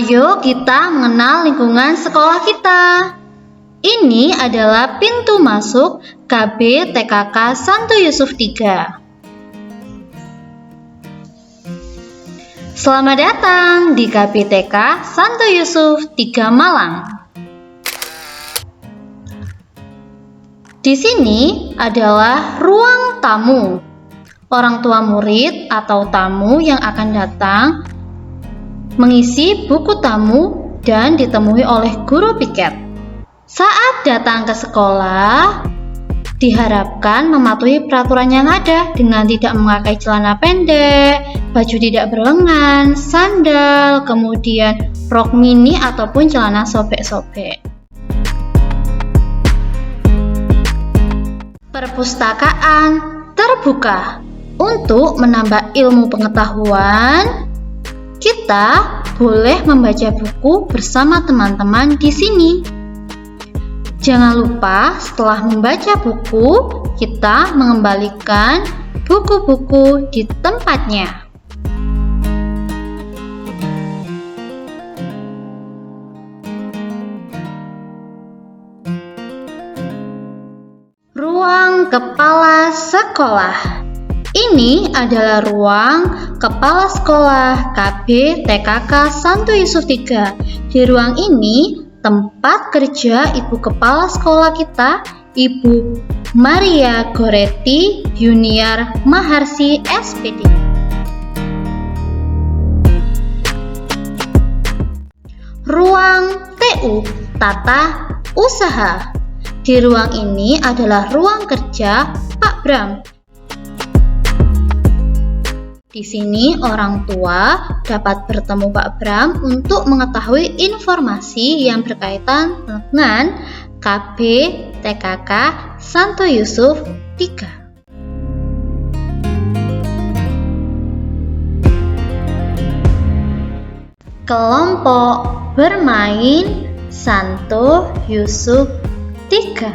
Ayo kita mengenal lingkungan sekolah kita. Ini adalah pintu masuk KB TKK Santo Yusuf III. Selamat datang di KB TK Santo Yusuf III Malang. Di sini adalah ruang tamu. Orang tua murid atau tamu yang akan datang mengisi buku tamu dan ditemui oleh guru piket. Saat datang ke sekolah, diharapkan mematuhi peraturan yang ada dengan tidak memakai celana pendek, baju tidak berlengan, sandal, kemudian rok mini ataupun celana sobek-sobek. Perpustakaan terbuka. Untuk menambah ilmu pengetahuan, kita boleh membaca buku bersama teman-teman di sini. Jangan lupa setelah membaca buku, kita mengembalikan buku-buku di tempatnya. Ruang kepala sekolah. Ini adalah ruang kepala sekolah KB TKK Santo Yusuf III. Di ruang ini tempat kerja ibu kepala sekolah kita, Ibu Maria Goretti Yuniar Maharsi SPD. Ruang TU, Tata Usaha. Di ruang ini adalah ruang kerja Pak Bram. Di sini orang tua dapat bertemu Pak Bram untuk mengetahui informasi yang berkaitan dengan KB TKK Santo Yusuf III. Kelompok bermain Santo Yusuf III.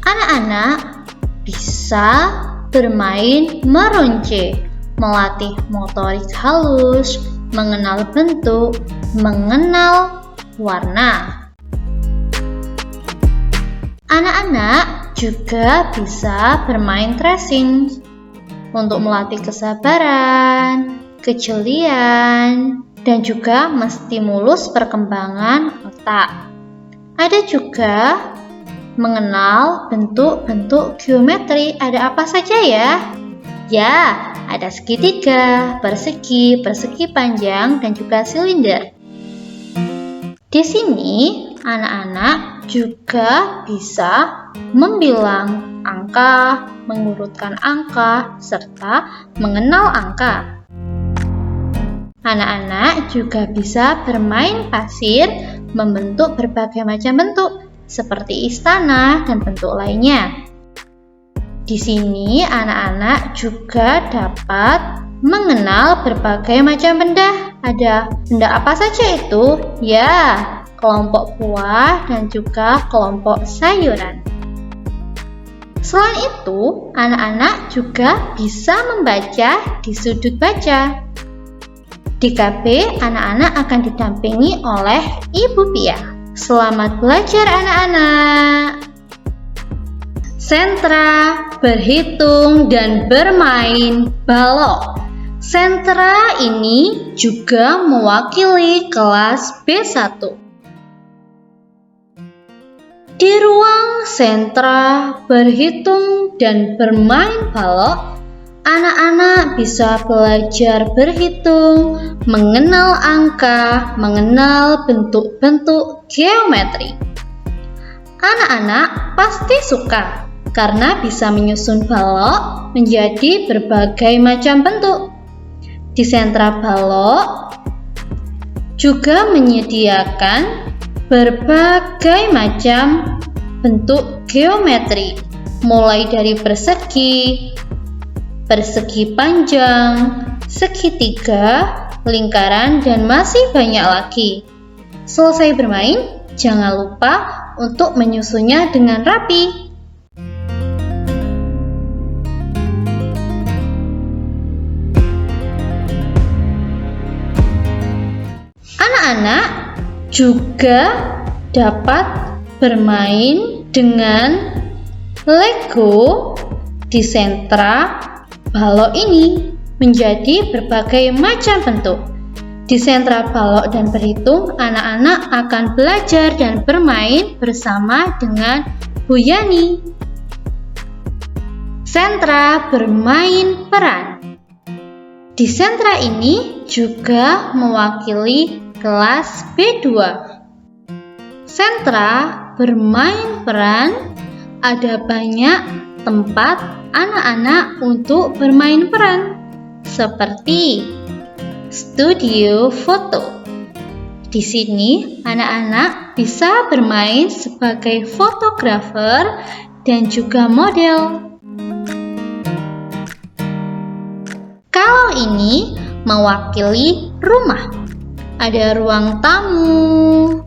Anak-anak bisa bermain meronce, melatih motorik halus, mengenal bentuk, mengenal warna. Anak-anak juga bisa bermain tracing untuk melatih kesabaran, kejelian, dan juga menstimulus perkembangan otak. Ada juga mengenal bentuk-bentuk geometri. Ada apa saja ya? Ya, ada segitiga, persegi, persegi panjang, dan juga silinder. Di sini, anak-anak juga bisa membilang angka, mengurutkan angka, serta mengenal angka. Anak-anak juga bisa bermain pasir, membentuk berbagai macam bentuk, seperti istana dan bentuk lainnya. Di sini anak-anak juga dapat mengenal berbagai macam benda. Ada benda apa saja itu? Ya, kelompok buah dan juga kelompok sayuran. Selain itu, anak-anak juga bisa membaca di sudut baca. Di KB, anak-anak akan didampingi oleh Ibu Pia. Selamat belajar anak-anak. Sentra berhitung dan bermain balok. Sentra ini juga mewakili kelas B1. Di ruang sentra berhitung dan bermain balok, anak-anak bisa belajar berhitung, mengenal angka, mengenal bentuk-bentuk geometri. Anak-anak pasti suka karena bisa menyusun balok menjadi berbagai macam bentuk. Di sentra balok juga menyediakan berbagai macam bentuk geometri, mulai dari persegi, persegi panjang, segitiga, lingkaran, dan masih banyak lagi. Selesai bermain, jangan lupa untuk menyusunnya dengan rapi. Anak-anak juga dapat bermain dengan Lego di sentra balok ini menjadi berbagai macam bentuk. Di sentra balok dan berhitung, anak-anak akan belajar dan bermain bersama dengan Bu Yani. Sentra bermain peran. Di sentra ini juga mewakili kelas B2. Sentra bermain peran ada banyak tempat anak-anak untuk bermain peran, seperti studio foto. Di sini, anak-anak bisa bermain sebagai fotografer dan juga model. Kalau ini mewakili rumah, ada ruang tamu.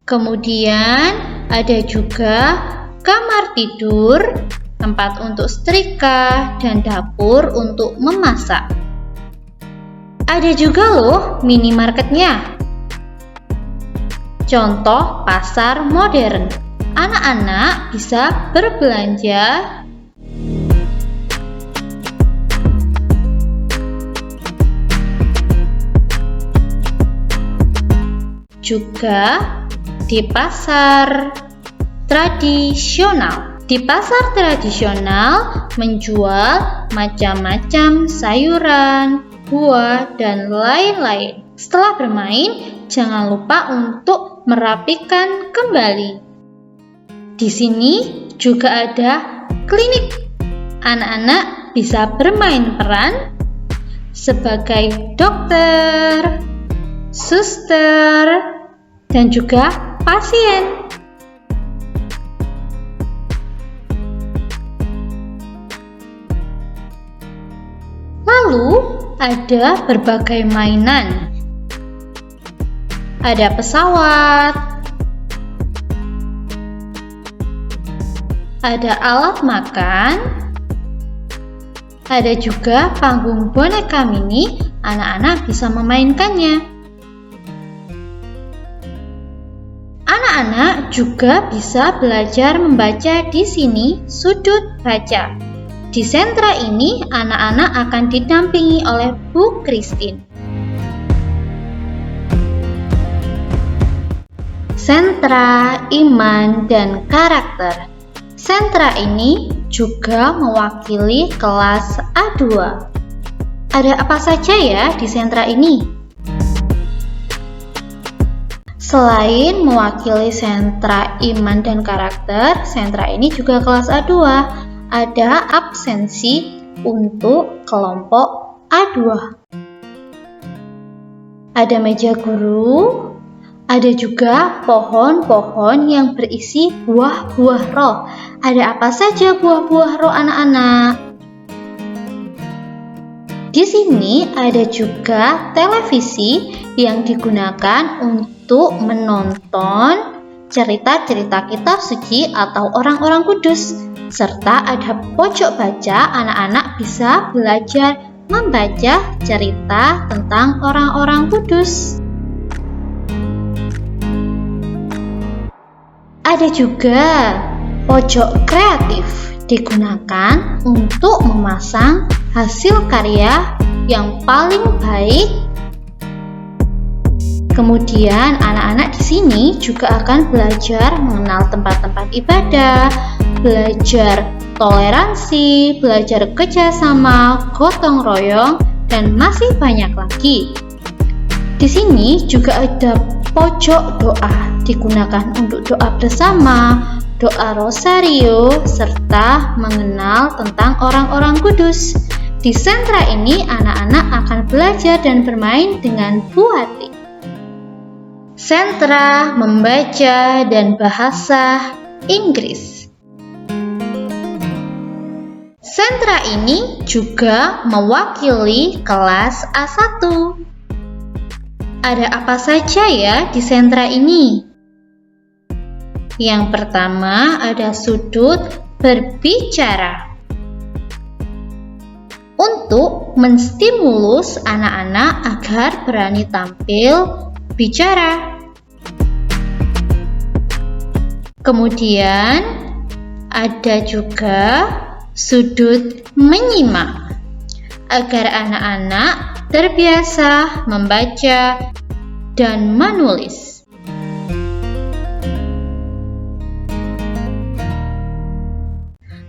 Kemudian ada juga kamar tidur, tempat untuk setrika, dan dapur untuk memasak. Ada juga loh minimarketnya. Contoh pasar modern. Anak-anak bisa berbelanja juga di pasar tradisional. Di pasar tradisional menjual macam-macam sayuran, buah, dan lain-lain. Setelah bermain, jangan lupa untuk merapikan kembali. Di sini juga ada klinik. Anak-anak bisa bermain peran sebagai dokter, suster, dan juga pasien. Lalu ada berbagai mainan. Ada pesawat, ada alat makan, ada juga panggung boneka mini. Anak-anak bisa memainkannya. Anak-anak juga bisa belajar membaca di sini, sudut baca. Di sentra ini, anak-anak akan didampingi oleh Bu Christine. Sentra iman dan karakter. Sentra ini juga mewakili kelas A2. Ada apa saja ya di sentra ini? Selain mewakili sentra iman dan karakter, sentra ini juga kelas A2. Ada absensi untuk kelompok A2. Ada meja guru, ada juga pohon-pohon yang berisi buah-buah roh. Ada apa saja buah-buah roh anak-anak? Di sini ada juga televisi yang digunakan untuk menonton cerita-cerita kitab suci atau orang-orang kudus. Serta ada pojok baca, anak-anak bisa belajar membaca cerita tentang orang-orang kudus. Ada juga pojok kreatif, digunakan untuk memasang hasil karya yang paling baik. Kemudian anak-anak di sini juga akan belajar mengenal tempat-tempat ibadah, belajar toleransi, belajar kerjasama, gotong royong, dan masih banyak lagi. Di sini juga ada pojok doa, digunakan untuk doa bersama, doa rosario, serta mengenal tentang orang-orang kudus. Di sentra ini, anak-anak akan belajar dan bermain dengan Bu Hati. Sentra membaca dan bahasa Inggris. Sentra ini juga mewakili kelas A1. Ada apa saja ya di sentra ini? Yang pertama ada sudut berbicara. Untuk menstimulus anak-anak agar berani tampil bicara. Kemudian ada juga sudut menyimak, agar anak-anak terbiasa membaca dan menulis.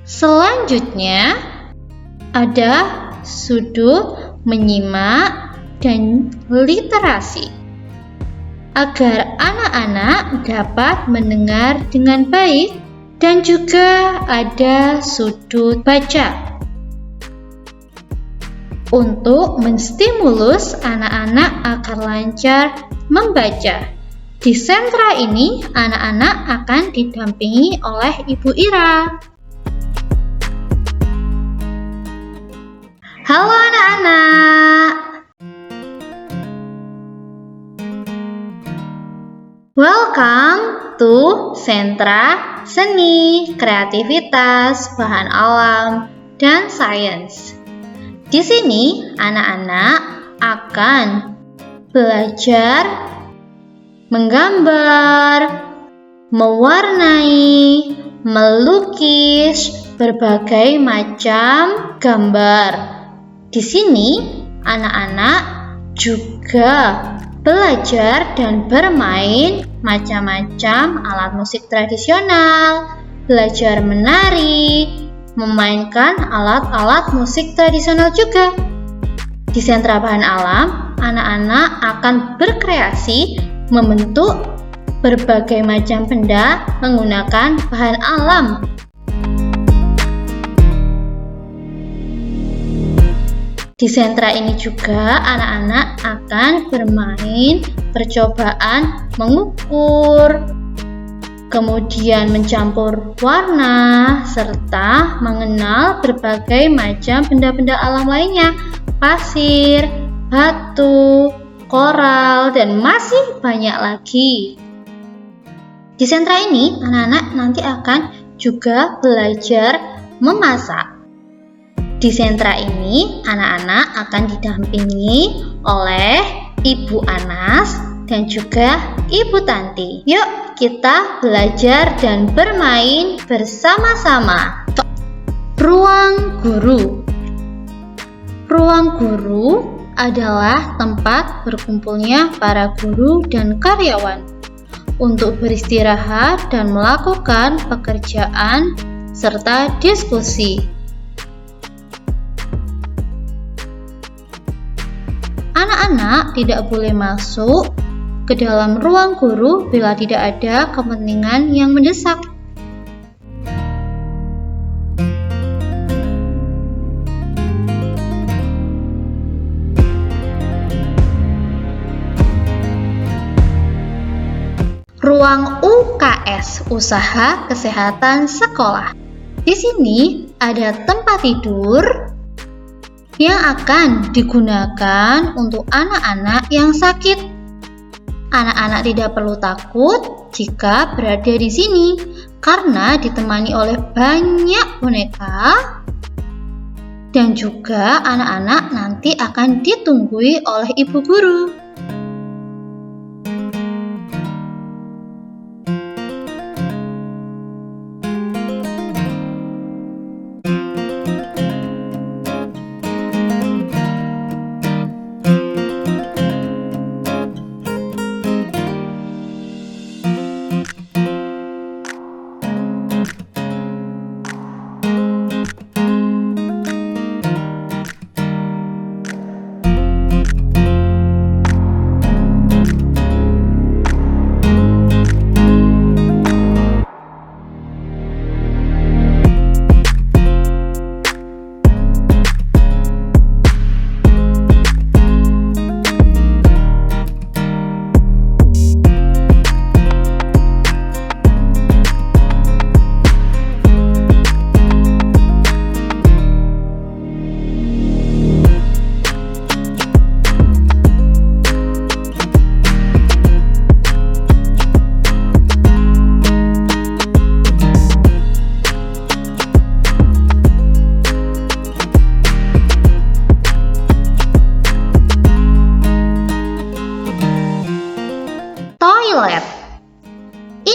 Selanjutnya ada sudut menyimak dan literasi, agar anak-anak dapat mendengar dengan baik, dan juga ada sudut baca untuk menstimulus anak-anak agar lancar membaca. Di sentra ini, anak-anak akan didampingi oleh Ibu Ira. Halo anak-anak. Welcome to Sentra Seni, Kreativitas, Bahan Alam, dan Sains. Di sini anak-anak akan belajar menggambar, mewarnai, melukis berbagai macam gambar. Di sini anak-anak juga belajar dan bermain macam-macam alat musik tradisional, belajar menari, memainkan alat-alat musik tradisional juga. Di Sentra Bahan Alam, anak-anak akan berkreasi membentuk berbagai macam benda menggunakan bahan alam. Di sentra ini juga anak-anak akan bermain percobaan mengukur, kemudian mencampur warna, serta mengenal berbagai macam benda-benda alam lainnya, pasir, batu, koral, dan masih banyak lagi. Di sentra ini, anak-anak nanti akan juga belajar memasak. Di sentra ini, anak-anak akan didampingi oleh Ibu Anas dan juga Ibu Tanti. Yuk, kita belajar dan bermain bersama-sama. Ruang guru. Ruang guru adalah tempat berkumpulnya para guru dan karyawan untuk beristirahat dan melakukan pekerjaan serta diskusi. Anak-anak tidak boleh masuk ke dalam ruang guru bila tidak ada kepentingan yang mendesak. Ruang UKS, Usaha Kesehatan Sekolah. Di sini ada tempat tidur yang akan digunakan untuk anak-anak yang sakit. Anak-anak tidak perlu takut jika berada di sini karena ditemani oleh banyak boneka, dan juga anak-anak nanti akan ditunggui oleh ibu guru.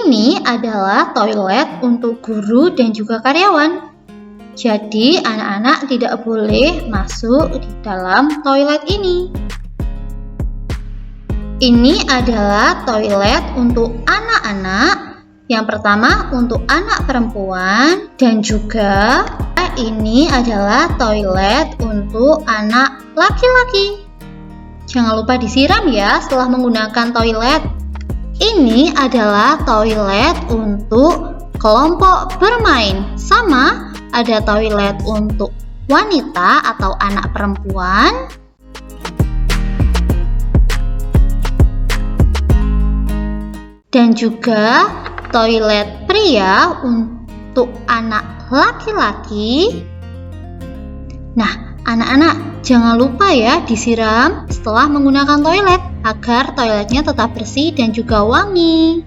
ini adalah toilet untuk guru dan juga karyawan. Jadi, anak-anak tidak boleh masuk di dalam toilet ini. Ini adalah toilet untuk anak-anak. Yang pertama untuk anak perempuan dan juga ini adalah toilet untuk anak laki-laki. Jangan lupa disiram ya setelah menggunakan toilet. Ini adalah toilet untuk kelompok bermain. Sama, ada toilet untuk wanita atau anak perempuan. Dan juga toilet pria untuk anak laki-laki. Nah, anak-anak jangan lupa ya disiram setelah menggunakan toilet agar toiletnya tetap bersih dan juga wangi.